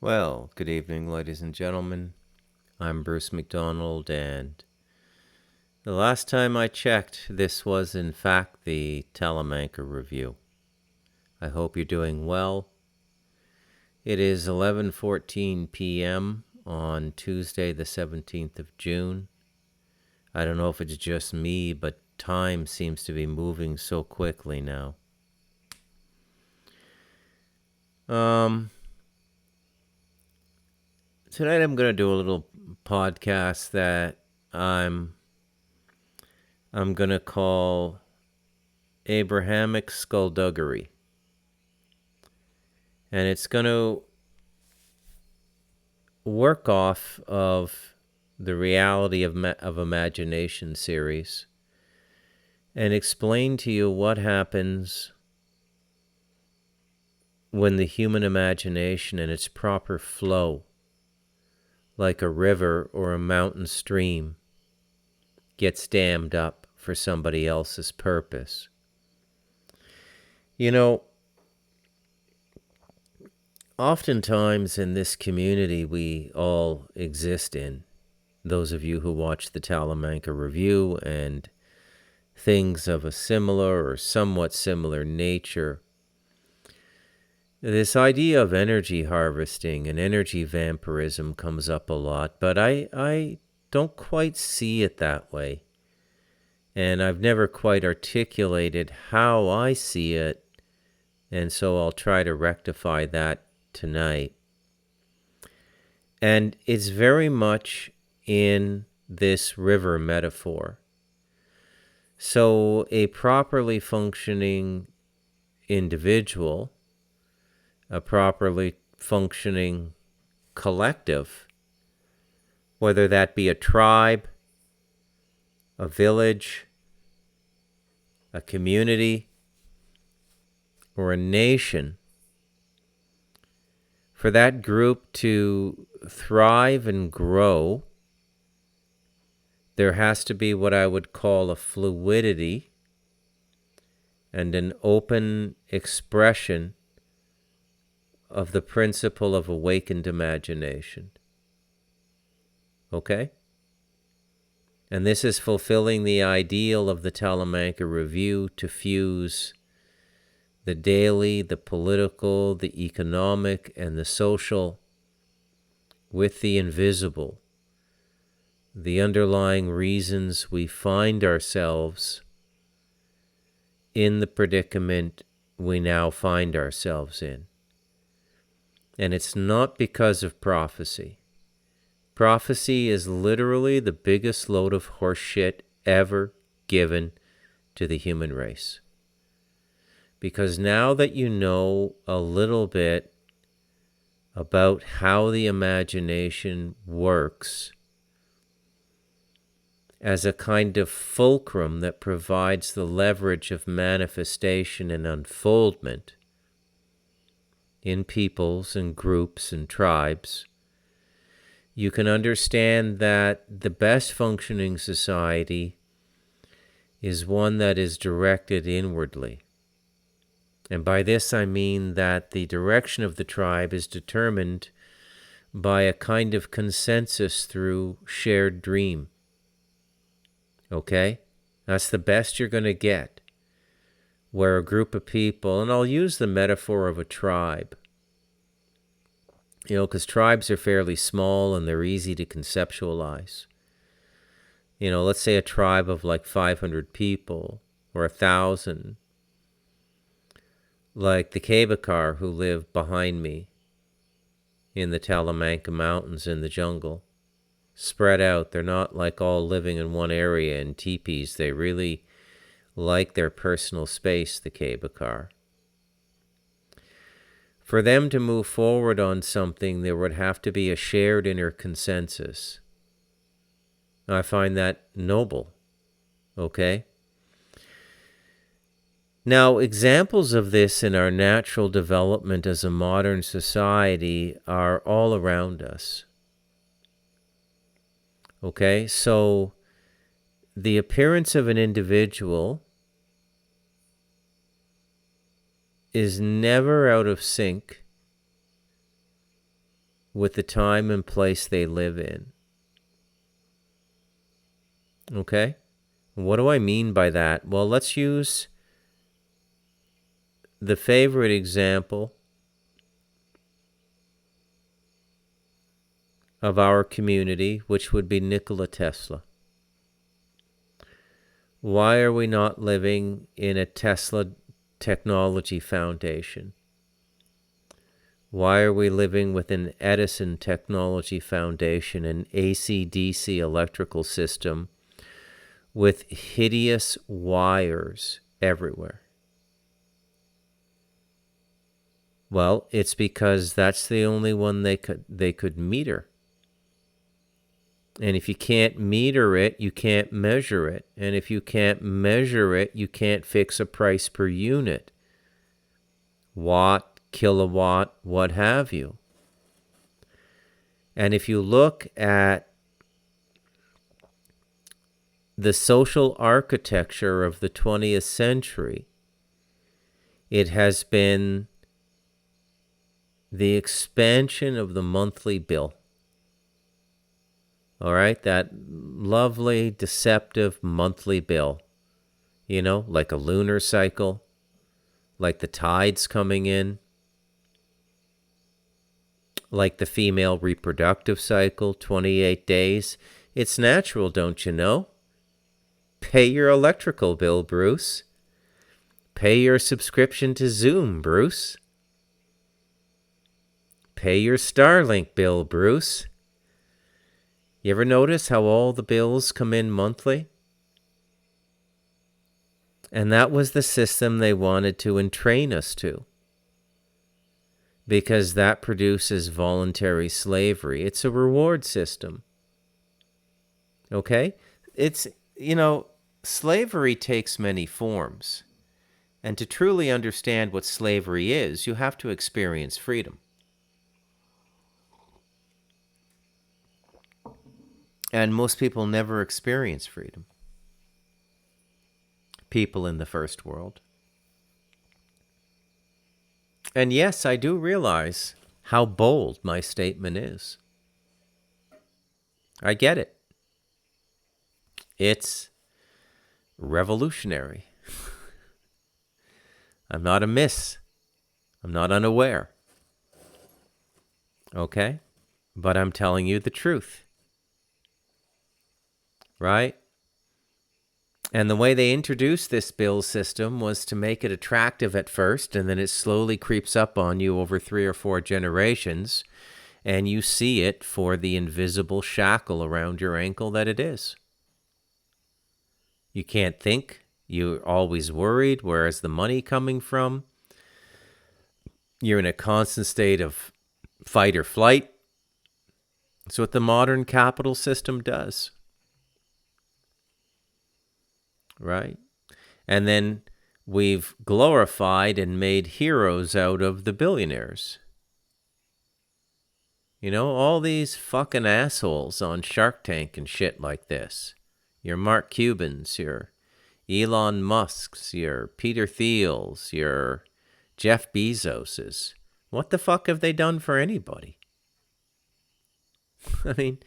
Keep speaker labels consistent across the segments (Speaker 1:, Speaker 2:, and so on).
Speaker 1: Well, good evening, ladies and gentlemen. I'm Bruce McDonald, and the last time I checked, this was in fact the Telemancer Review. I hope you're doing well. It is 11:14 p.m. on Tuesday, the 17th of June. I don't know if it's just me, but time seems to be moving so quickly now. Tonight I'm going to do a little podcast that I'm going to call Abrahamic skullduggery. And it's going to work off of the Reality of Imagination series and explain to you what happens when the human imagination and its proper flow, like a river or a mountain stream, gets dammed up for somebody else's purpose. You know, oftentimes in this community we all exist in, those of you who watch the Telemancer Review and things of a similar or somewhat similar nature, this idea of energy harvesting and energy vampirism comes up a lot, but I don't quite see it that way. And I've never quite articulated how I see it, and so I'll try to rectify that tonight. And it's very much in this river metaphor. So a properly functioning individual, a properly functioning collective, whether that be a tribe, a village, a community, or a nation, for that group to thrive and grow, there has to be what I would call a fluidity and an open expression of the principle of awakened imagination. Okay? And this is fulfilling the ideal of the Telemancer Review to fuse the daily, the political, the economic, and the social with the invisible, the underlying reasons we find ourselves in the predicament we now find ourselves in. And it's not because of prophecy. Prophecy is literally the biggest load of horseshit ever given to the human race. Because now that you know a little bit about how the imagination works as a kind of fulcrum that provides the leverage of manifestation and unfoldment in peoples and groups and tribes, you can understand that the best functioning society is one that is directed inwardly. And by this I mean that the direction of the tribe is determined by a kind of consensus through shared dream. Okay? That's the best you're going to get. Where a group of people, and I'll use the metaphor of a tribe, because tribes are fairly small and they're easy to conceptualize. Let's say a tribe of like 500 people or 1,000, like the Kabakar who live behind me in the Talamanca Mountains in the jungle. Spread out. They're not like all living in one area in teepees. They really like their personal space, the Kabakar. For them to move forward on something, there would have to be a shared inner consensus. I find that noble. Okay? Now, examples of this in our natural development as a modern society are all around us. Okay? So the appearance of an individual is never out of sync with the time and place they live in. Okay? What do I mean by that? Well, let's use the favorite example of our community, which would be Nikola Tesla. Why are we not living in a Tesla technology foundation? Why are we living with an Edison technology foundation, an AC/DC electrical system with hideous wires everywhere? Well, it's because that's the only one they could meter. And if you can't meter it, you can't measure it. And if you can't measure it, you can't fix a price per unit. Watt, kilowatt, what have you. And if you look at the social architecture of the 20th century, it has been the expansion of the monthly bill. All right, that lovely, deceptive monthly bill, you know, like a lunar cycle, like the tides coming in, like the female reproductive cycle, 28 days. It's natural, don't you know? Pay your electrical bill, Bruce. Pay your subscription to Zoom, Bruce. Pay your Starlink bill, Bruce. You ever notice how all the bills come in monthly? And that was the system they wanted to entrain us to, because that produces voluntary slavery. It's a reward system. Okay? It's, you know, slavery takes many forms. And to truly understand what slavery is, you have to experience freedom. And most people never experience freedom. People in the first world. And yes, I do realize how bold my statement is. I get it. It's revolutionary. I'm not amiss. I'm not unaware. Okay? But I'm telling you the truth. Right? And the way they introduced this bill system was to make it attractive at first, and then it slowly creeps up on you over 3 or 4 generations, and you see it for the invisible shackle around your ankle that it is. You can't think. You're always worried. Where's the money coming from? You're in a constant state of fight or flight. That's what the modern capital system does. Right? And then we've glorified and made heroes out of the billionaires. You know, all these fucking assholes on Shark Tank and shit like this. Your Mark Cubans, your Elon Musks, your Peter Thiels, your Jeff Bezoses. What the fuck have they done for anybody? I mean,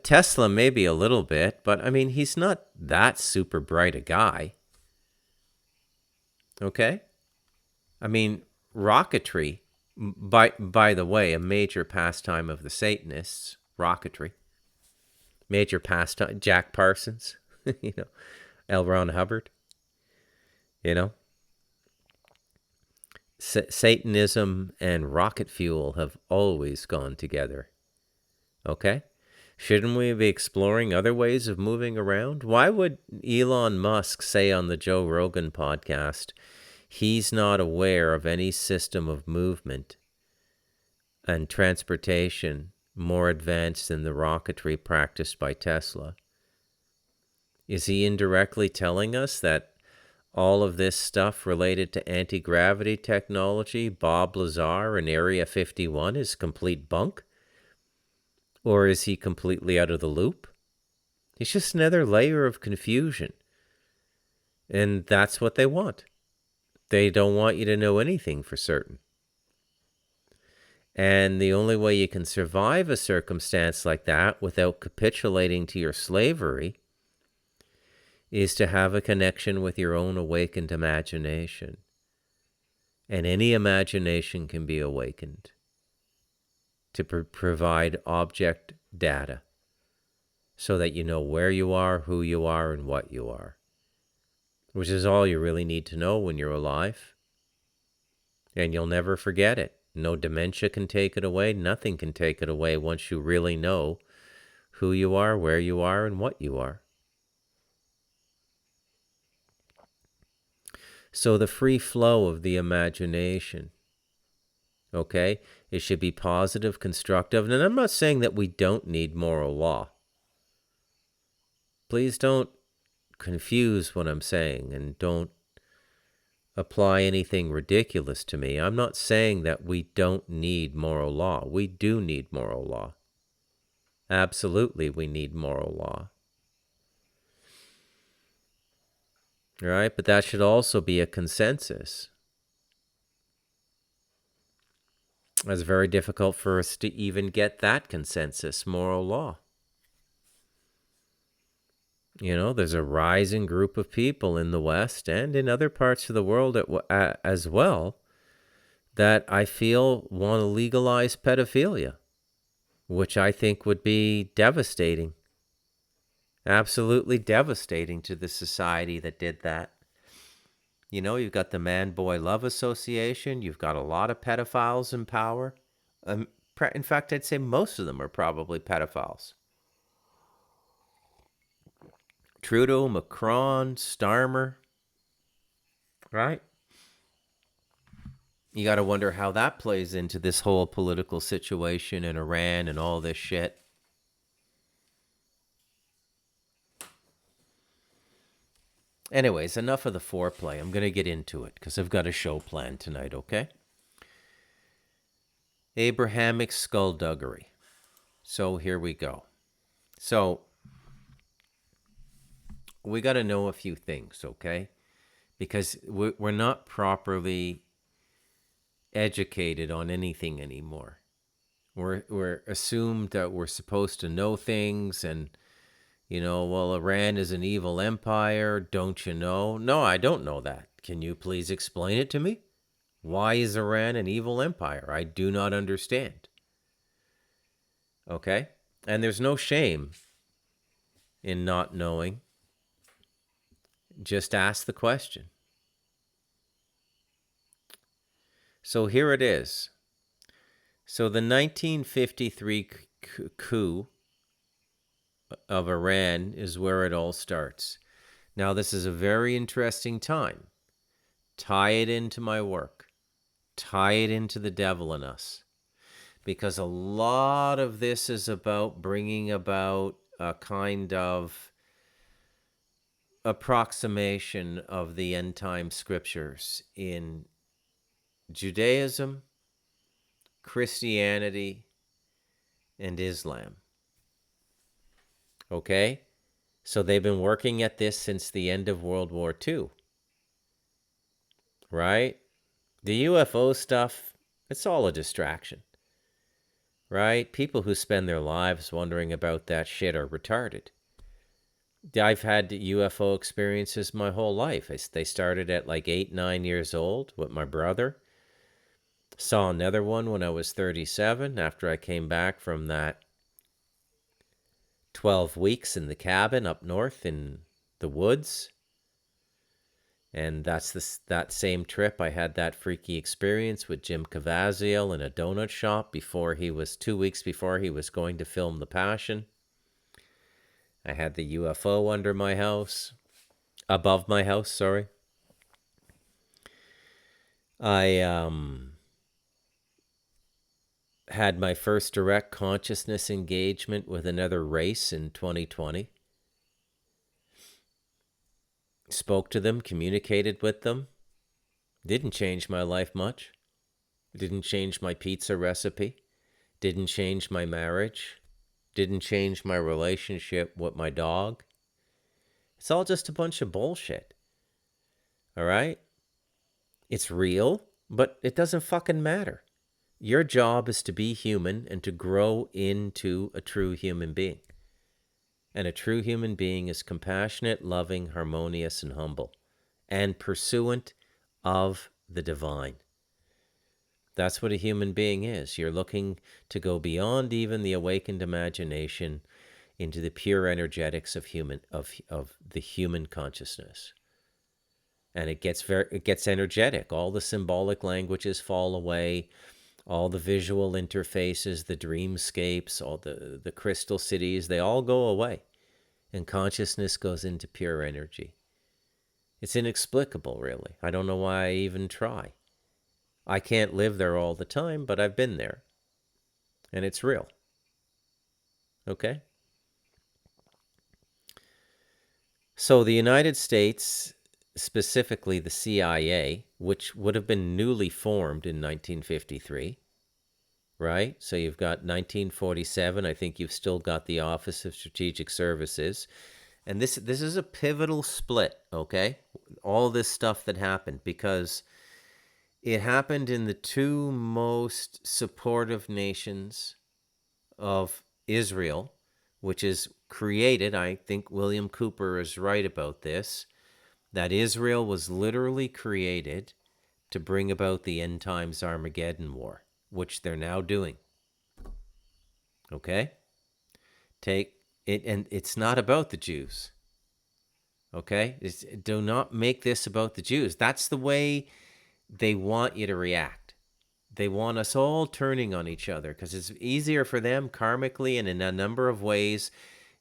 Speaker 1: Tesla maybe a little bit, but I mean, he's not that super bright a guy. Okay? I mean, rocketry, by the way, a major pastime of the Satanists, rocketry. Major pastime, Jack Parsons, you know, L. Ron Hubbard, you know. Satanism and rocket fuel have always gone together. Okay? Shouldn't we be exploring other ways of moving around? Why would Elon Musk say on the Joe Rogan podcast he's not aware of any system of movement and transportation more advanced than the rocketry practiced by Tesla? Is he indirectly telling us that all of this stuff related to anti-gravity technology, Bob Lazar and Area 51 is complete bunk? Or is he completely out of the loop? It's just another layer of confusion. And that's what they want. They don't want you to know anything for certain. And the only way you can survive a circumstance like that without capitulating to your slavery is to have a connection with your own awakened imagination. And any imagination can be awakened to provide object data so that you know where you are, who you are, and what you are, which is all you really need to know when you're alive. And you'll never forget it. No dementia can take it away. Nothing can take it away once you really know who you are, where you are, and what you are. So the free flow of the imagination, okay, it should be positive, constructive. And I'm not saying that we don't need moral law. Please don't confuse what I'm saying and don't apply anything ridiculous to me. I'm not saying that we don't need moral law. We do need moral law. Absolutely, we need moral law. All right, but that should also be a consensus. It's very difficult for us to even get that consensus, moral law. You know, there's a rising group of people in the West and in other parts of the world as well that I feel want to legalize pedophilia, which I think would be devastating. Absolutely devastating to the society that did that. You know, you've got the Man-Boy Love Association. You've got a lot of pedophiles in power. In fact, I'd say most of them are probably pedophiles. Trudeau, Macron, Starmer, right? You got to wonder how that plays into this whole political situation in Iran and all this shit. Anyways, enough of the foreplay. I'm going to get into it because I've got a show planned tonight, okay? Abrahamic skullduggery. So here we go. So we got to know a few things, okay? Because we're not properly educated on anything anymore. We're assumed that we're supposed to know things and, you know, well, Iran is an evil empire. Don't you know? No, I don't know that. Can you please explain it to me? Why is Iran an evil empire? I do not understand. Okay? And there's no shame in not knowing. Just ask the question. So here it is. So the 1953 coup of Iran is where it all starts. Now, this is a very interesting time. Tie it into my work. Tie it into the devil in us. Because a lot of this is about bringing about a kind of approximation of the end time scriptures in Judaism, Christianity, and Islam. Okay? So they've been working at this since the end of World War II. Right? The UFO stuff, it's all a distraction. Right? People who spend their lives wondering about that shit are retarded. I've had UFO experiences my whole life. They started at like 8, 9 years old with my brother. Saw another one when I was 37 after I came back from that 12 weeks in the cabin up north in the woods. And that same trip I had that freaky experience with Jim Caviezel in a donut shop 2 weeks before he was going to film The Passion. I had the UFO above my house, sorry. I had my first direct consciousness engagement with another race in 2020. Spoke to them, communicated with them. Didn't change my life much. Didn't change my pizza recipe. Didn't change my marriage. didn't change my relationship with my dog. It's all just a bunch of bullshit. All right? It's real, but it doesn't fucking matter. Your job is to be human and to grow into a true human being. And a true human being is compassionate, loving, harmonious, and humble, and pursuant of the divine. That's what a human being is. You're looking to go beyond even the awakened imagination into the pure energetics of the human consciousness. And it gets energetic. All the symbolic languages fall away. All the visual interfaces, the dreamscapes, all the crystal cities, they all go away. And consciousness goes into pure energy. It's inexplicable, really. I don't know why I even try. I can't live there all the time, but I've been there. And it's real. Okay? So the United States, specifically the CIA, which would have been newly formed in 1953, right? So you've got 1947. I think you've still got the Office of Strategic Services. And this is a pivotal split, okay? All this stuff that happened, because it happened in the two most supportive nations of Israel, which is created, I think William Cooper is right about this, that Israel was literally created to bring about the end times Armageddon war, which they're now doing. Okay? Take it, and it's not about the Jews. Okay? Do not make this about the Jews. That's the way they want you to react. They want us all turning on each other because it's easier for them karmically and in a number of ways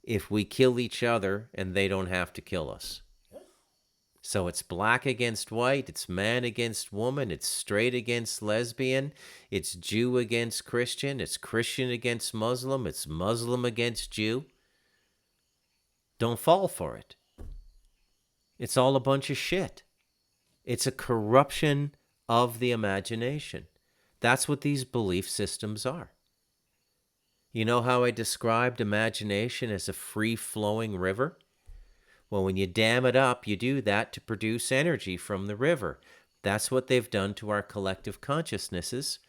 Speaker 1: if we kill each other and they don't have to kill us. So it's black against white, it's man against woman, it's straight against lesbian, it's Jew against Christian, it's Christian against Muslim, it's Muslim against Jew. Don't fall for it. It's all a bunch of shit. It's a corruption of the imagination. That's what these belief systems are. You know how I described imagination as a free-flowing river? Well, when you dam it up, you do that to produce energy from the river. That's what they've done to our collective consciousnesses,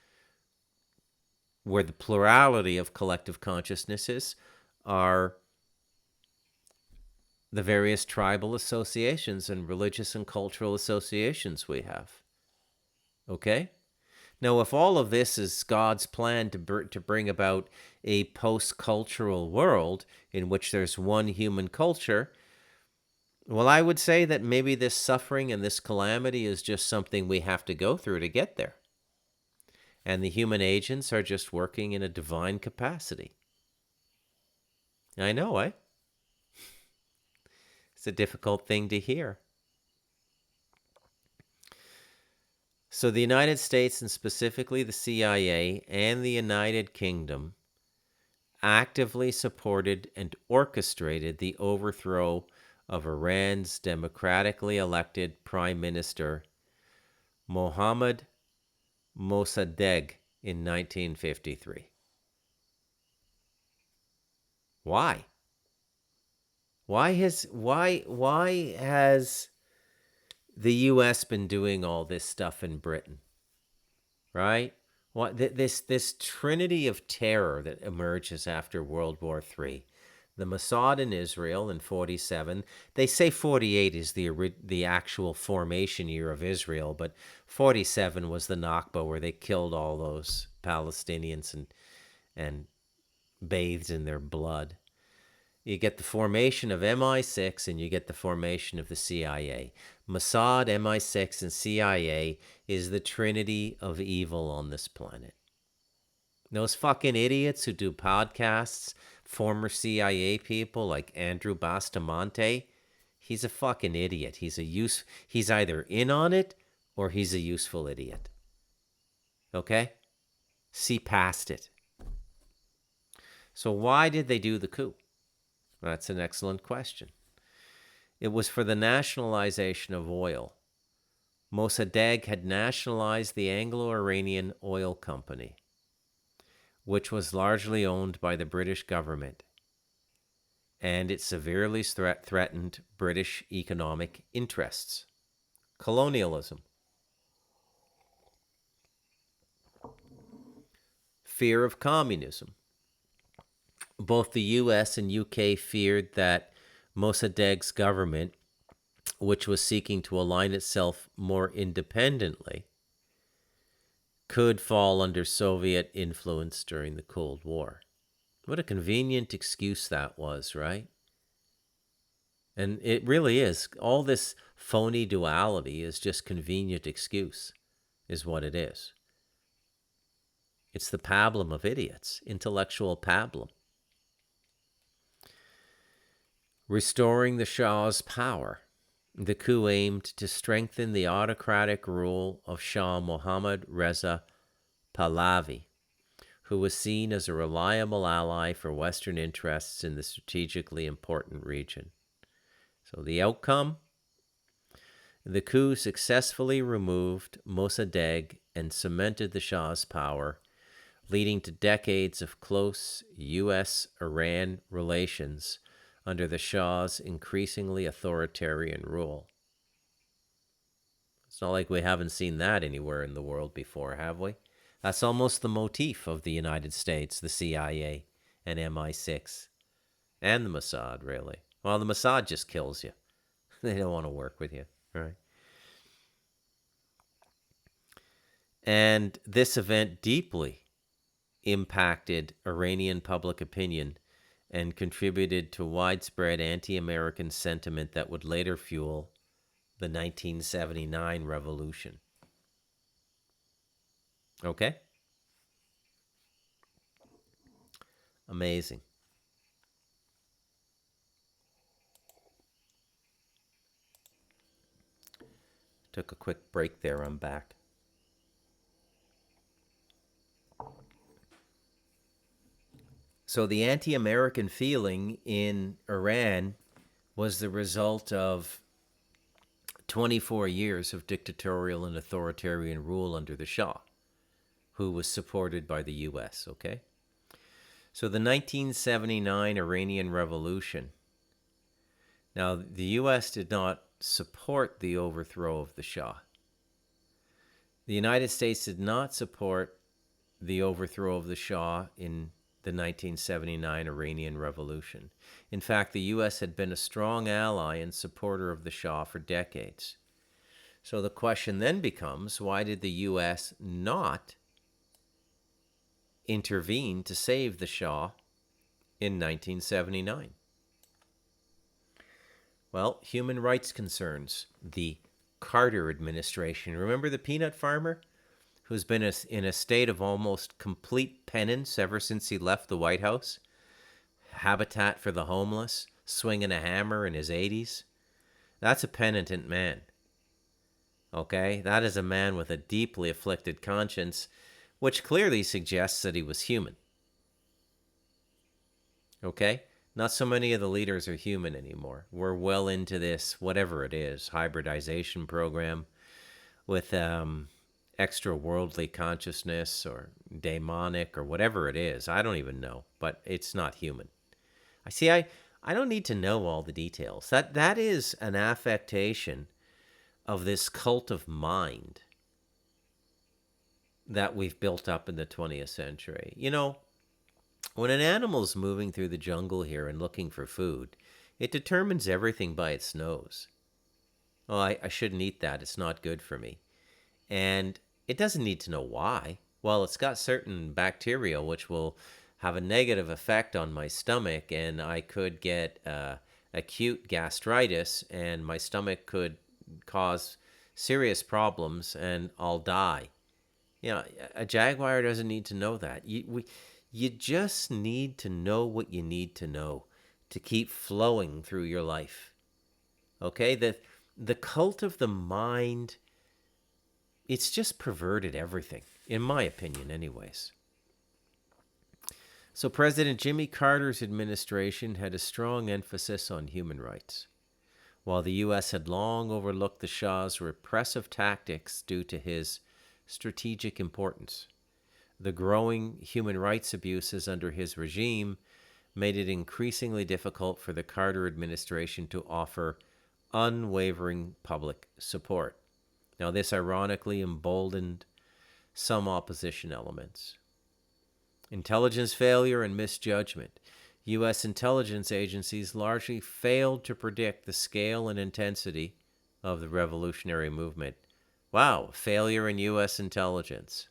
Speaker 1: where the plurality of collective consciousnesses are the various tribal associations and religious and cultural associations we have. Okay? Now, if all of this is God's plan to bring about a post-cultural world in which there's one human culture, well, I would say that maybe this suffering and this calamity is just something we have to go through to get there. And the human agents are just working in a divine capacity. I know, eh? It's a difficult thing to hear. So the United States, and specifically the CIA and the United Kingdom, actively supported and orchestrated the overthrow of Iran's democratically elected Prime Minister Mohammad Mossadegh in 1953. Why? Why has the U.S. been doing all this stuff in Britain? Right? This trinity of terror that emerges after World War III. The Mossad in Israel in 47. They say 48 is the actual formation year of Israel, but 47 was the Nakba where they killed all those Palestinians and bathed in their blood. You get the formation of MI6 and you get the formation of the CIA. Mossad, MI6, and CIA is the trinity of evil on this planet. Those fucking idiots who do podcasts, former CIA people like Andrew Bustamante, he's a fucking idiot. He's either in on it or he's a useful idiot. Okay? See past it. So why did they do the coup? That's an excellent question. It was for the nationalization of oil. Mossadegh had nationalized the Anglo-Iranian Oil Company. which was largely owned by the British government, and it severely threatened British economic interests. Colonialism. Fear of communism. Both the US and UK feared that Mossadegh's government, which was seeking to align itself more independently, could fall under Soviet influence during the Cold War. What a convenient excuse that was, right? And it really is. All this phony duality is just convenient excuse, is what it is. It's the pablum of idiots, intellectual pablum. Restoring the Shah's power. The coup aimed to strengthen the autocratic rule of Shah Mohammad Reza Pahlavi, who was seen as a reliable ally for Western interests in the strategically important region. So the outcome? The coup successfully removed Mossadegh and cemented the Shah's power, leading to decades of close U.S.-Iran relations under the Shah's increasingly authoritarian rule. It's not like we haven't seen that anywhere in the world before, have we? That's almost the motif of the United States, the CIA, and MI6, and the Mossad, really. Well, the Mossad just kills you. They don't want to work with you, right? And this event deeply impacted Iranian public opinion and contributed to widespread anti-American sentiment that would later fuel the 1979 revolution. Okay? Amazing. Took a quick break there. I'm back. So the anti-American feeling in Iran was the result of 24 years of dictatorial and authoritarian rule under the Shah, who was supported by the U.S., okay? So the 1979 Iranian Revolution. Now, the U.S. did not support the overthrow of the Shah. The United States did not support the overthrow of the Shah in the 1979 Iranian Revolution. In fact, the U.S. had been a strong ally and supporter of the Shah for decades. So the question then becomes, why did the U.S. not intervene to save the Shah in 1979? Well, human rights concerns. The Carter administration. Remember the peanut farmer who's been in a state of almost complete penance ever since he left the White House? Habitat for the homeless, swinging a hammer in his 80s. That's a penitent man. Okay? That is a man with a deeply afflicted conscience, which clearly suggests that he was human. Okay? Not so many of the leaders are human anymore. We're well into this, whatever it is, hybridization program with extra worldly consciousness or demonic or whatever it is. I don't even know, but it's not human. I don't need to know all the details. That is an affectation of this cult of mind that we've built up in the 20th century. You know, when an animal's moving through the jungle here and looking for food, it determines everything by its nose. Oh, I shouldn't eat that. It's not good for me. And it doesn't need to know why. Well, it's got certain bacteria which will have a negative effect on my stomach, and I could get acute gastritis, and my stomach could cause serious problems, and I'll die. You know, a jaguar doesn't need to know that. You just need to know what you need to know to keep flowing through your life. Okay? The cult of the mind, it's just perverted everything, in my opinion anyways. So President Jimmy Carter's administration had a strong emphasis on human rights, while the U.S. had long overlooked the Shah's repressive tactics due to his strategic importance. The growing human rights abuses under his regime made it increasingly difficult for the Carter administration to offer unwavering public support. Now, this ironically emboldened some opposition elements. Intelligence failure and misjudgment. U.S. intelligence agencies largely failed to predict the scale and intensity of the revolutionary movement. Wow, failure in U.S. intelligence.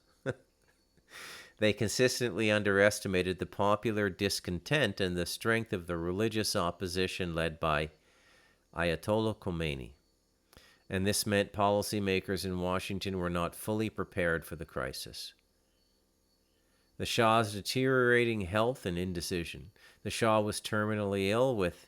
Speaker 1: They consistently underestimated the popular discontent and the strength of the religious opposition led by Ayatollah Khomeini. And this meant policymakers in Washington were not fully prepared for the crisis. The Shah's deteriorating health and indecision. The Shah was terminally ill with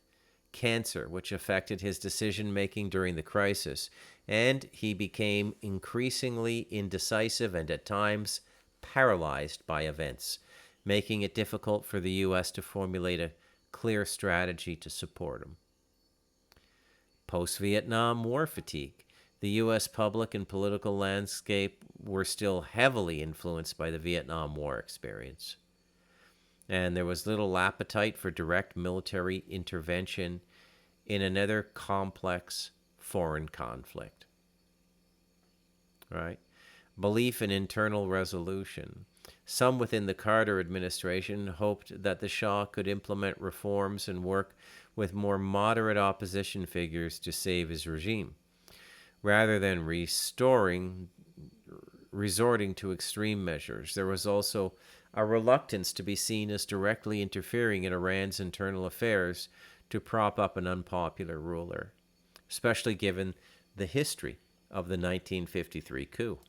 Speaker 1: cancer, which affected his decision-making during the crisis, and he became increasingly indecisive and at times paralyzed by events, making it difficult for the U.S. to formulate a clear strategy to support him. Post-Vietnam War fatigue. The U.S. public and political landscape were still heavily influenced by the Vietnam War experience. And there was little appetite for direct military intervention in another complex foreign conflict. Right? Belief in internal resolution. Some within the Carter administration hoped that the Shah could implement reforms and work with more moderate opposition figures to save his regime, rather than resorting to extreme measures. There was also a reluctance to be seen as directly interfering in Iran's internal affairs to prop up an unpopular ruler, especially given the history of the 1953 coup.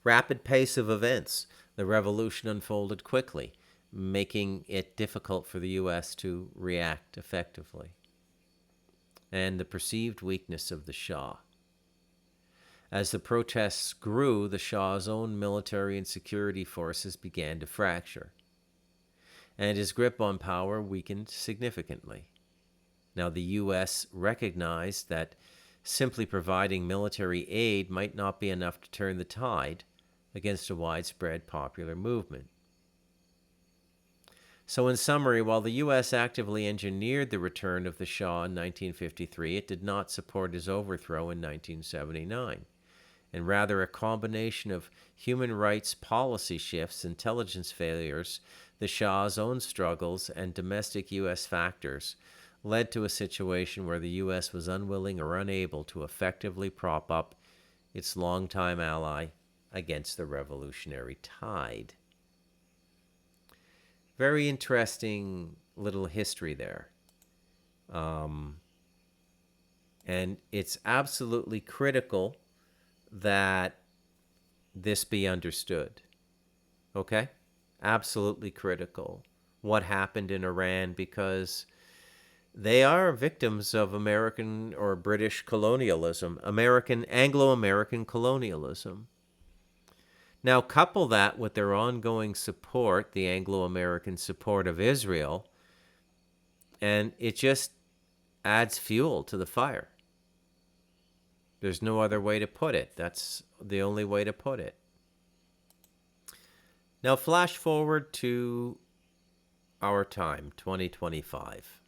Speaker 1: Rapid pace of events. The revolution unfolded quickly, making it difficult for the U.S. to react effectively. And the perceived weakness of the Shah. As the protests grew, the Shah's own military and security forces began to fracture, and his grip on power weakened significantly. Now, the U.S. recognized that simply providing military aid might not be enough to turn the tide against a widespread popular movement. So in summary, while the U.S. actively engineered the return of the Shah in 1953, it did not support his overthrow in 1979, and rather a combination of human rights policy shifts, intelligence failures, the Shah's own struggles, and domestic U.S. factors led to a situation where the U.S. was unwilling or unable to effectively prop up its longtime ally against the revolutionary tide. Very interesting little history there. And it's absolutely critical that this be understood. Okay? Absolutely critical. What happened in Iran, because they are victims of American or British colonialism, Anglo-American colonialism. Now, couple that with their ongoing support, the Anglo-American support of Israel, and it just adds fuel to the fire. There's no other way to put it. That's the only way to put it. Now, flash forward to our time, 2025.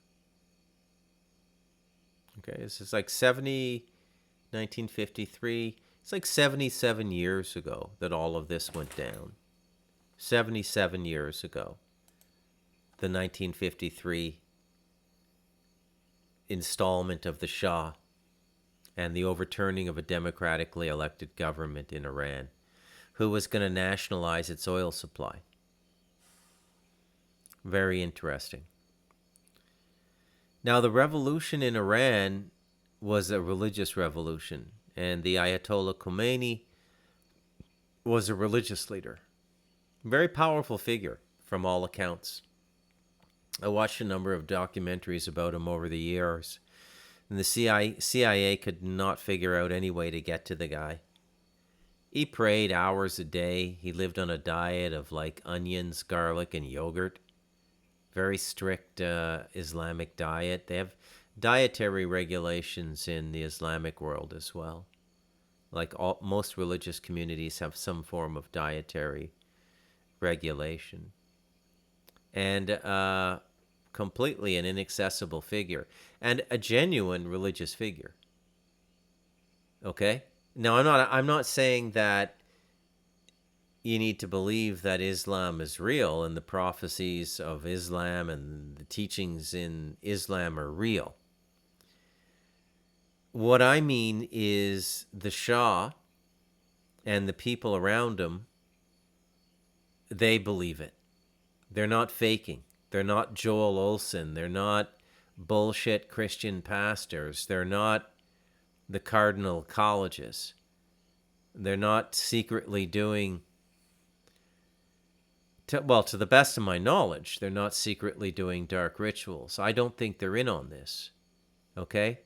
Speaker 1: Okay, this is like 1953. It's like 77 years ago that all of this went down. 77 years ago. The 1953 installment of the Shah and the overturning of a democratically elected government in Iran, who was going to nationalize its oil supply. Very interesting. Now, the revolution in Iran was a religious revolution, and the Ayatollah Khomeini was a religious leader. Very powerful figure, from all accounts. I watched a number of documentaries about him over the years, and the CIA could not figure out any way to get to the guy. He prayed hours a day. He lived on a diet of like onions, garlic, and yogurt. Very strict Islamic diet. They have dietary regulations in the Islamic world as well. Like most religious communities have some form of dietary regulation. And completely an inaccessible figure and a genuine religious figure. Okay? Now I'm not saying that you need to believe that Islam is real and the prophecies of Islam and the teachings in Islam are real. What I mean is the Shah and the people around him, they believe it. They're not faking. They're not Joel Olson. They're not bullshit Christian pastors. They're not the cardinal colleges. They're not secretly doing, to the best of my knowledge, they're not secretly doing dark rituals. I don't think they're in on this. Okay?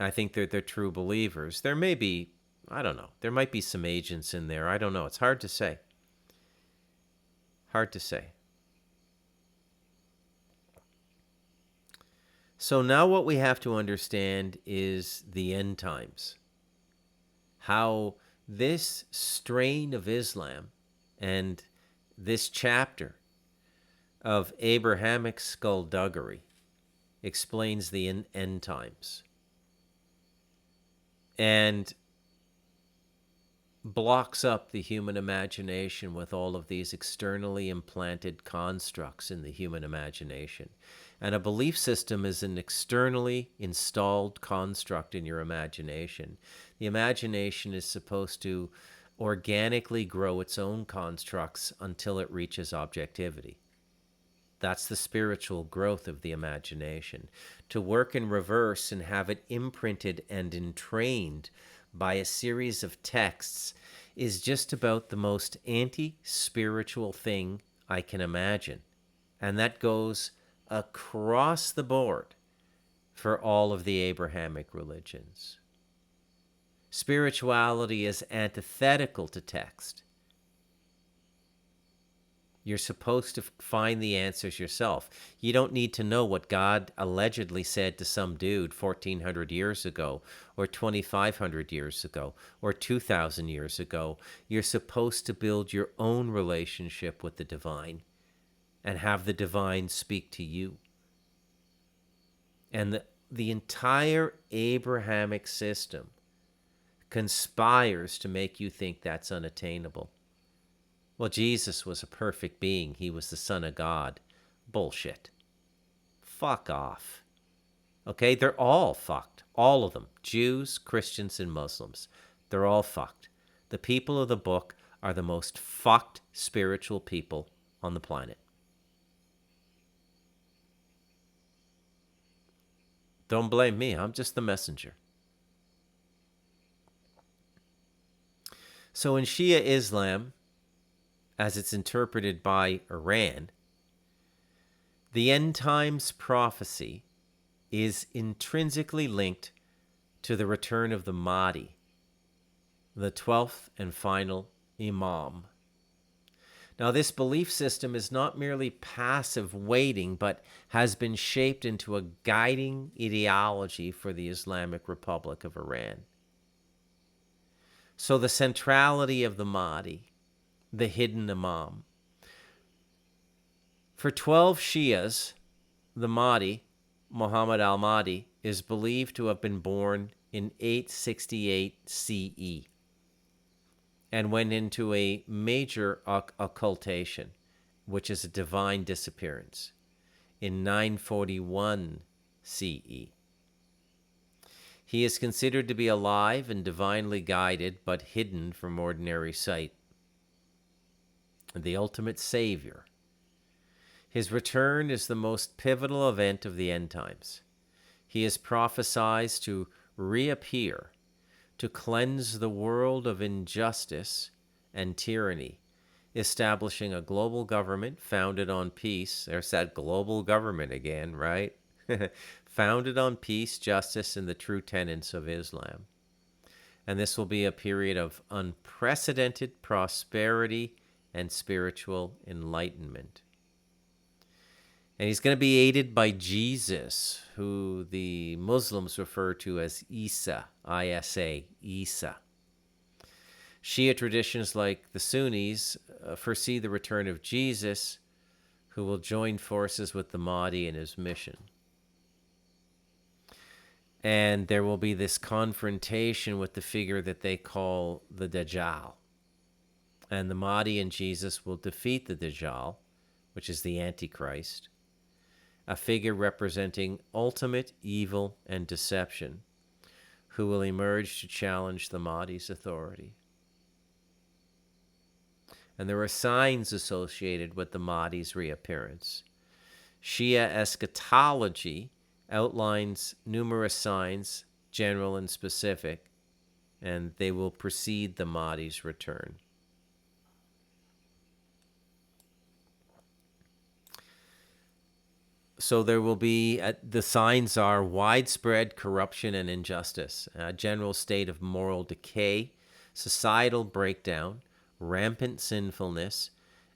Speaker 1: I think they're true believers. There may be, I don't know, there might be some agents in there. I don't know. It's hard to say. Hard to say. So now what we have to understand is the end times. How this strain of Islam and this chapter of Abrahamic skullduggery explains the end times and blocks up the human imagination with all of these externally implanted constructs in the human imagination. And a belief system is an externally installed construct in your imagination. The imagination is supposed to organically grow its own constructs until it reaches objectivity. That's the spiritual growth of the imagination. To work in reverse and have it imprinted and entrained by a series of texts is just about the most anti-spiritual thing I can imagine. And that goes across the board for all of the Abrahamic religions. Spirituality is antithetical to text. You're supposed to find the answers yourself. You don't need to know what God allegedly said to some dude 1,400 years ago, or 2,500 years ago, or 2,000 years ago. You're supposed to build your own relationship with the divine and have the divine speak to you. And the entire Abrahamic system conspires to make you think that's unattainable. Well, Jesus was a perfect being. He was the Son of God. Bullshit. Fuck off. Okay? They're all fucked. All of them. Jews, Christians, and Muslims. They're all fucked. The people of the book are the most fucked spiritual people on the planet. Don't blame me. I'm just the messenger. So in Shia Islam, as it's interpreted by Iran, the end times prophecy is intrinsically linked to the return of the Mahdi, the 12th and final Imam. Now, this belief system is not merely passive waiting, but has been shaped into a guiding ideology for the Islamic Republic of Iran. So the centrality of the Mahdi, the hidden Imam. For 12 Shias, the Mahdi, Muhammad al-Mahdi, is believed to have been born in 868 CE and went into a major occultation, which is a divine disappearance, in 941 CE. He is considered to be alive and divinely guided, but hidden from ordinary sight. The ultimate savior. His return is the most pivotal event of the end times. He is prophesied to reappear, to cleanse the world of injustice and tyranny, establishing a global government founded on peace. There's that global government again, right? Founded on peace, justice, and the true tenets of Islam. And this will be a period of unprecedented prosperity and spiritual enlightenment. And he's going to be aided by Jesus, who the Muslims refer to as Isa, I-S-A, Isa. Shia traditions like the Sunnis foresee the return of Jesus, who will join forces with the Mahdi in his mission. And there will be this confrontation with the figure that they call the Dajjal. And the Mahdi and Jesus will defeat the Dajjal, which is the Antichrist, a figure representing ultimate evil and deception, who will emerge to challenge the Mahdi's authority. And there are signs associated with the Mahdi's reappearance. Shia eschatology outlines numerous signs, general and specific, and they will precede the Mahdi's return. So there will be, the signs are widespread corruption and injustice, a general state of moral decay, societal breakdown, rampant sinfulness,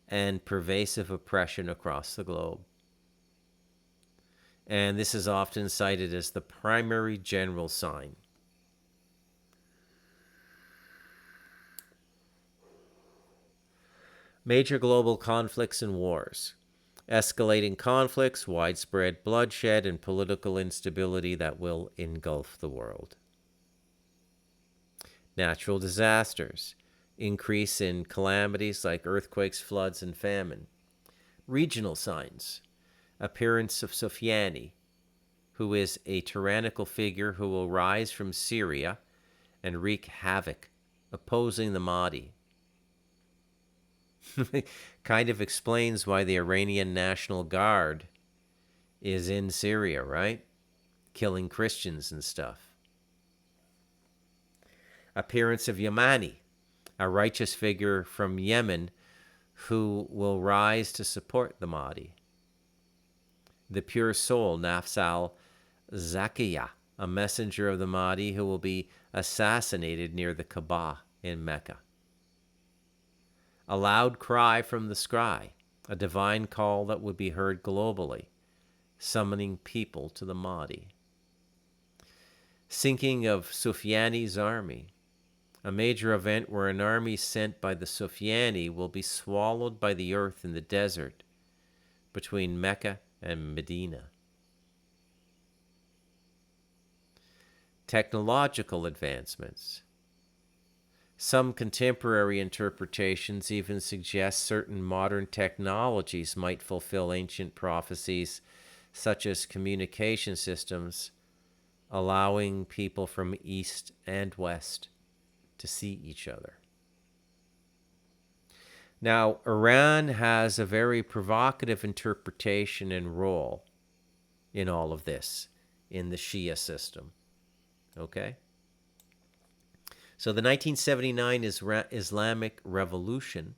Speaker 1: and pervasive oppression across the globe. And this is often cited as the primary general sign. Major global conflicts and wars. Escalating conflicts, widespread bloodshed, and political instability that will engulf the world. Natural disasters. Increase in calamities like earthquakes, floods, and famine. Regional signs. Appearance of Sufyani, who is a tyrannical figure who will rise from Syria and wreak havoc, opposing the Mahdi. Kind of explains why the Iranian National Guard is in Syria, right? Killing Christians and stuff. Appearance of Yamani, a righteous figure from Yemen who will rise to support the Mahdi. The pure soul, Nafs al-Zakiyah, a messenger of the Mahdi who will be assassinated near the Kaaba in Mecca. A loud cry from the sky, a divine call that would be heard globally, summoning people to the Mahdi. Sinking of Sufyani's army, a major event where an army sent by the Sufyani will be swallowed by the earth in the desert between Mecca and Medina. Technological advancements. Some contemporary interpretations even suggest certain modern technologies might fulfill ancient prophecies, such as communication systems, allowing people from east and west to see each other. Now, Iran has a very provocative interpretation and role in all of this, in the Shia system. Okay? So the 1979 Islamic Revolution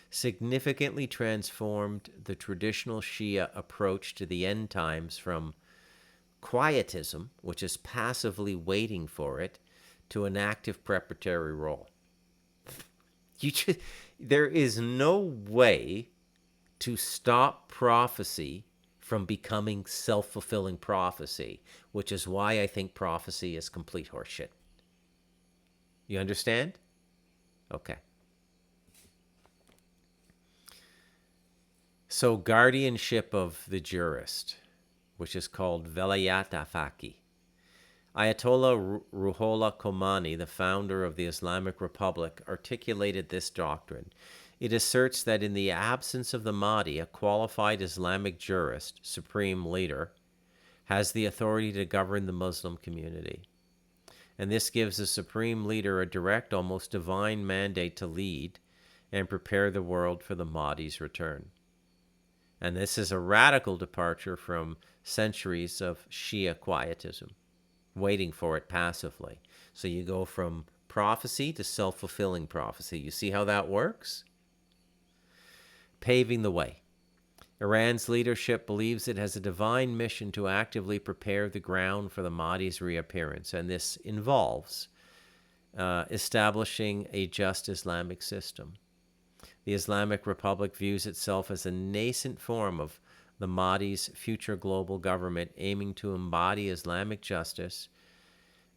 Speaker 1: significantly transformed the traditional Shia approach to the end times from quietism, which is passively waiting for it, to an active preparatory role. There is no way to stop prophecy from becoming self-fulfilling prophecy, which is why I think prophecy is complete horseshit. You understand? Okay. So, guardianship of the jurist, which is called Velayat Afaqi. Ayatollah Ruhollah Khomeini, the founder of the Islamic Republic, articulated this doctrine. It asserts that in the absence of the Mahdi, a qualified Islamic jurist, supreme leader, has the authority to govern the Muslim community. And this gives the supreme leader a direct, almost divine mandate to lead and prepare the world for the Mahdi's return. And this is a radical departure from centuries of Shia quietism, waiting for it passively. So you go from prophecy to self-fulfilling prophecy. You see how that works? Paving the way. Iran's leadership believes it has a divine mission to actively prepare the ground for the Mahdi's reappearance, and this involves establishing a just Islamic system. The Islamic Republic views itself as a nascent form of the Mahdi's future global government aiming to embody Islamic justice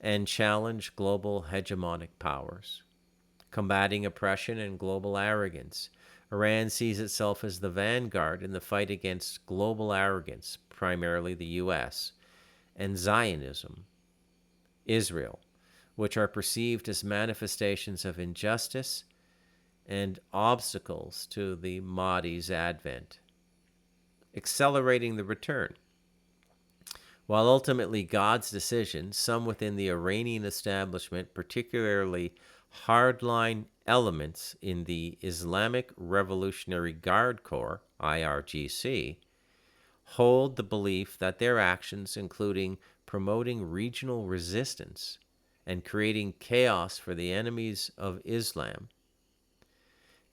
Speaker 1: and challenge global hegemonic powers. Combating oppression and global arrogance, Iran sees itself as the vanguard in the fight against global arrogance, primarily the U.S., and Zionism, Israel, which are perceived as manifestations of injustice and obstacles to the Mahdi's advent, accelerating the return. While ultimately God's decision, some within the Iranian establishment, particularly hardline elements in the Islamic Revolutionary Guard Corps, IRGC, hold the belief that their actions, including promoting regional resistance and creating chaos for the enemies of Islam,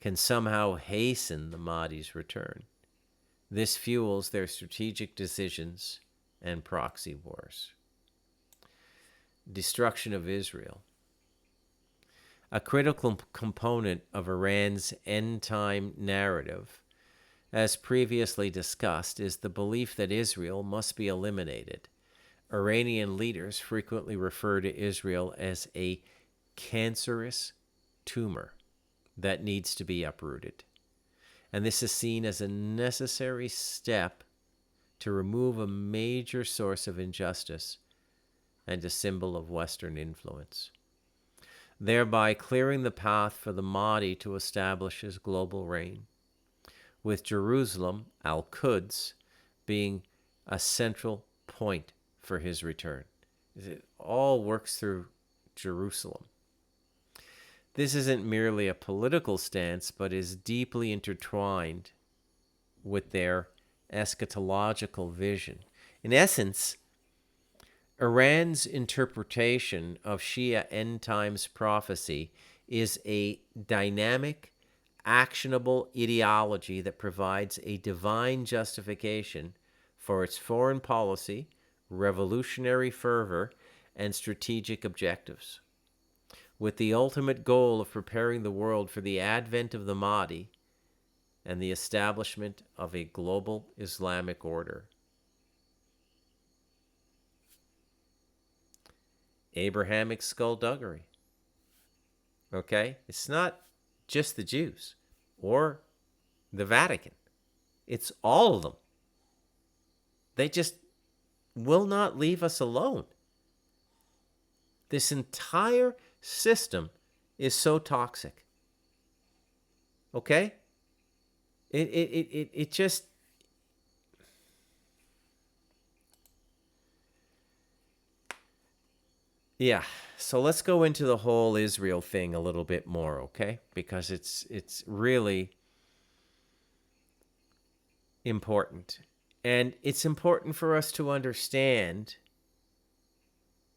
Speaker 1: can somehow hasten the Mahdi's return. This fuels their strategic decisions and proxy wars. Destruction of Israel. A critical component of Iran's end-time narrative, as previously discussed, is the belief that Israel must be eliminated. Iranian leaders frequently refer to Israel as a cancerous tumor that needs to be uprooted. And this is seen as a necessary step to remove a major source of injustice and a symbol of Western influence, thereby clearing the path for the Mahdi to establish his global reign, with Jerusalem, Al-Quds, being a central point for his return. It all works through Jerusalem. This isn't merely a political stance, but is deeply intertwined with their eschatological vision. In essence, Iran's interpretation of Shia end times prophecy is a dynamic, actionable ideology that provides a divine justification for its foreign policy, revolutionary fervor, and strategic objectives, with the ultimate goal of preparing the world for the advent of the Mahdi and the establishment of a global Islamic order. Abrahamic skullduggery. Okay? It's not just the Jews or the Vatican. It's all of them. They just will not leave us alone. This entire system is so toxic. Okay? It just... Yeah, so let's go into the whole Israel thing a little bit more, okay? Because it's really important. And it's important for us to understand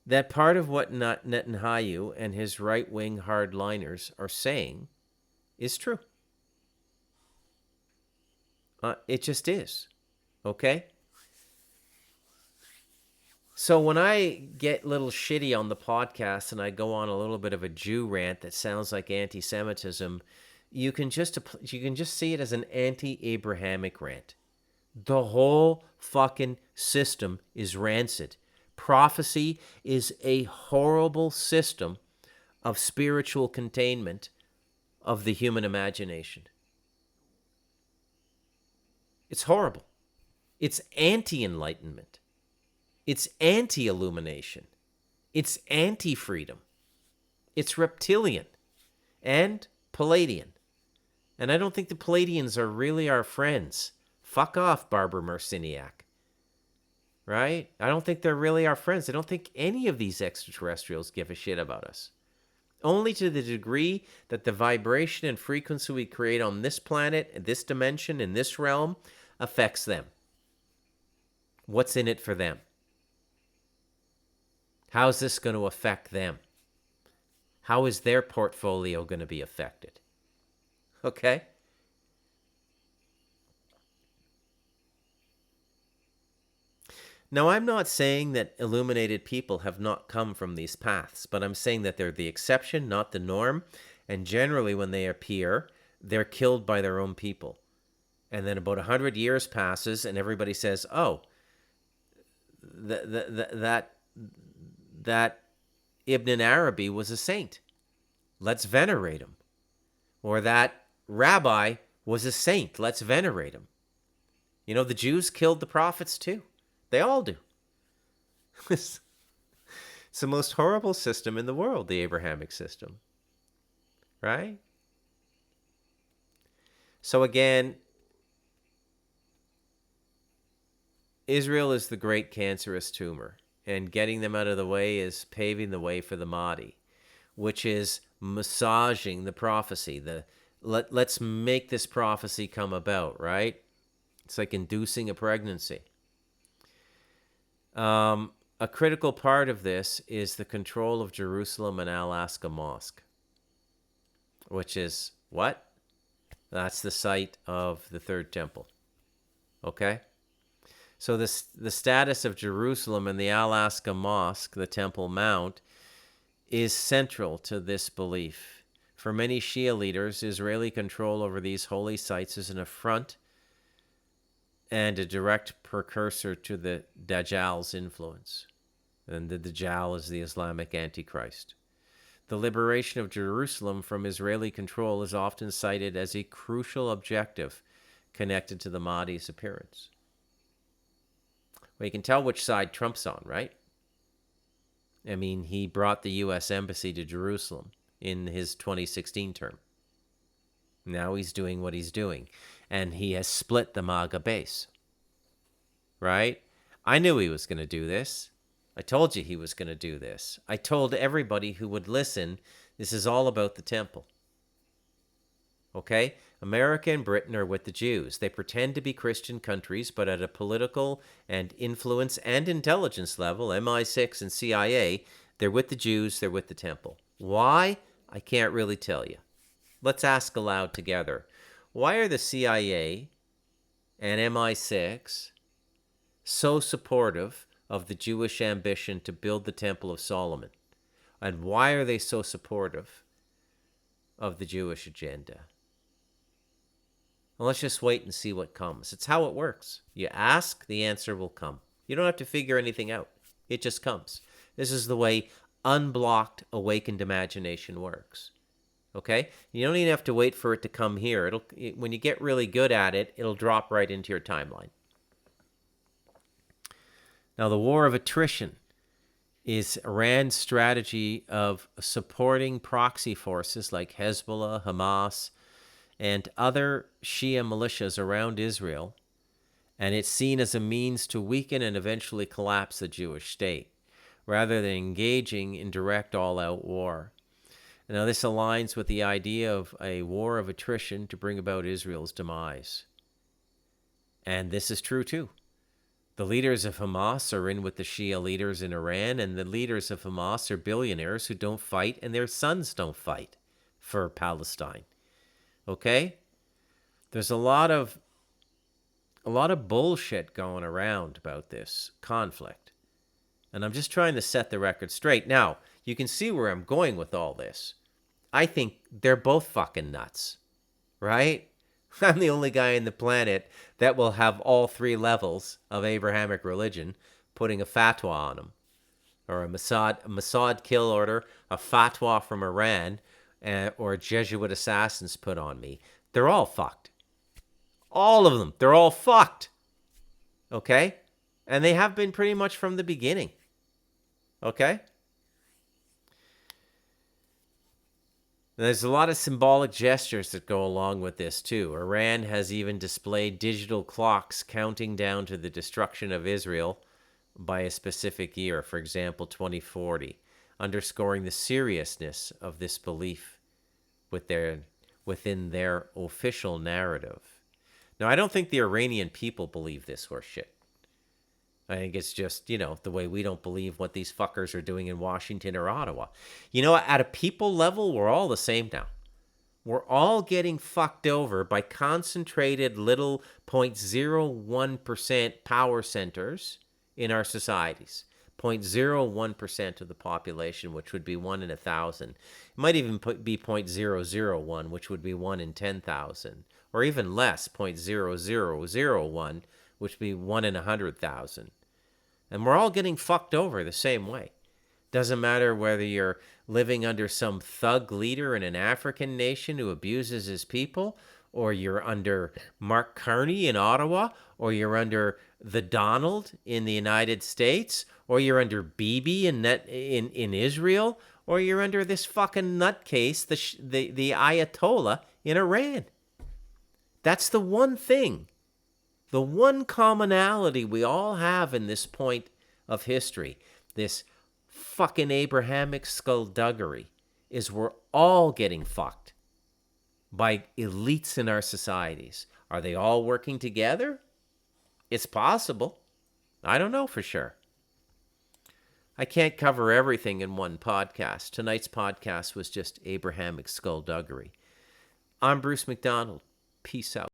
Speaker 1: that part of what Netanyahu and his right-wing hardliners are saying is true. It just is, okay? So when I get a little shitty on the podcast and I go on a little bit of a Jew rant that sounds like anti-Semitism, you can just see it as an anti-Abrahamic rant. The whole fucking system is rancid. Prophecy is a horrible system of spiritual containment of the human imagination. It's horrible. It's anti-enlightenment. It's anti-illumination. It's anti-freedom. It's reptilian and Palladian. And I don't think the Palladians are really our friends. Fuck off, Barbara Marciniak. Right? I don't think they're really our friends. I don't think any of these extraterrestrials give a shit about us. Only to the degree that the vibration and frequency we create on this planet, this dimension, in this realm, affects them. What's in it for them? How's this going to affect them? How is their portfolio going to be affected? Okay? Now, I'm not saying that illuminated people have not come from these paths, but I'm saying that they're the exception, not the norm, and generally when they appear, they're killed by their own people. And then about 100 years passes, and everybody says, "Oh, that Ibn Arabi was a saint. Let's venerate him." Or that rabbi was a saint. Let's venerate him. You know, the Jews killed the prophets too. They all do. It's the most horrible system in the world, the Abrahamic system. Right? So again, Israel is the great cancerous tumor, and getting them out of the way is paving the way for the Mahdi, which is massaging the prophecy. Let's make this prophecy come about, right? It's like inducing a pregnancy. A critical part of this is the control of Jerusalem and Al-Aqsa Mosque, which is what? That's the site of the Third Temple. Okay? So the status of Jerusalem and the Al-Aqsa Mosque, the Temple Mount, is central to this belief. For many Shia leaders, Israeli control over these holy sites is an affront and a direct precursor to the Dajjal's influence. And the Dajjal is the Islamic Antichrist. The liberation of Jerusalem from Israeli control is often cited as a crucial objective connected to the Mahdi's appearance. Well, you can tell which side Trump's on, right? I mean, he brought the U.S. Embassy to Jerusalem in his 2016 term. Now he's doing what he's doing. And he has split the MAGA base. Right? I knew he was going to do this. I told you he was going to do this. I told everybody who would listen, this is all about the temple. Okay? America and Britain are with the Jews. They pretend to be Christian countries, but at a political and influence and intelligence level, MI6 and CIA, they're with the Jews, they're with the temple. Why? I can't really tell you. Let's ask aloud together. Why are the CIA and MI6 so supportive of the Jewish ambition to build the Temple of Solomon? And why are they so supportive of the Jewish agenda? Well, let's just wait and see what comes. It's how it works. You ask, the answer will come. You don't have to figure anything out. It just comes. This is the way unblocked, awakened imagination works. Okay? You don't even have to wait for it to come here. When you get really good at it, it'll drop right into your timeline. Now, the war of attrition is Iran's strategy of supporting proxy forces like Hezbollah, Hamas, and other Shia militias around Israel, and it's seen as a means to weaken and eventually collapse the Jewish state, rather than engaging in direct all-out war. Now, this aligns with the idea of a war of attrition to bring about Israel's demise. And this is true, too. The leaders of Hamas are in with the Shia leaders in Iran, and the leaders of Hamas are billionaires who don't fight, and their sons don't fight for Palestine. Okay? There's a lot of bullshit going around about this conflict. And I'm just trying to set the record straight. Now, you can see where I'm going with all this. I think they're both fucking nuts. Right? I'm the only guy on the planet that will have all three levels of Abrahamic religion putting a fatwa on them. Or a Mossad kill order, a fatwa from Iran, or Jesuit assassins put on me. They're all fucked. All of them. They're all fucked. Okay? And they have been pretty much from the beginning. Okay? There's a lot of symbolic gestures that go along with this, too. Iran has even displayed digital clocks counting down to the destruction of Israel by a specific year, for example, 2040, underscoring the seriousness of this belief within their official narrative. Now, I don't think the Iranian people believe this horse shit. I think it's just, the way we don't believe what these fuckers are doing in Washington or Ottawa. At a people level, we're all the same now. We're all getting fucked over by concentrated little 0.01% power centers in our societies. 0.01% of the population, which would be 1 in 1,000. It might even be 0.001, which would be 1 in 10,000, or even less, 0.0001, which would be 1 in 100,000. And we're all getting fucked over the same way. Doesn't matter whether you're living under some thug leader in an African nation who abuses his people, or you're under Mark Carney in Ottawa, or you're under the Donald in the United States, or you're under Bibi in Israel, or you're under this fucking nutcase, the Ayatollah in Iran. That's the one thing, the one commonality we all have in this point of history, this fucking Abrahamic skullduggery, is we're all getting fucked by elites in our societies. Are they all working together? It's possible. I don't know for sure. I can't cover everything in one podcast. Tonight's podcast was just Abrahamic skullduggery. I'm Bruce McDonald. Peace out.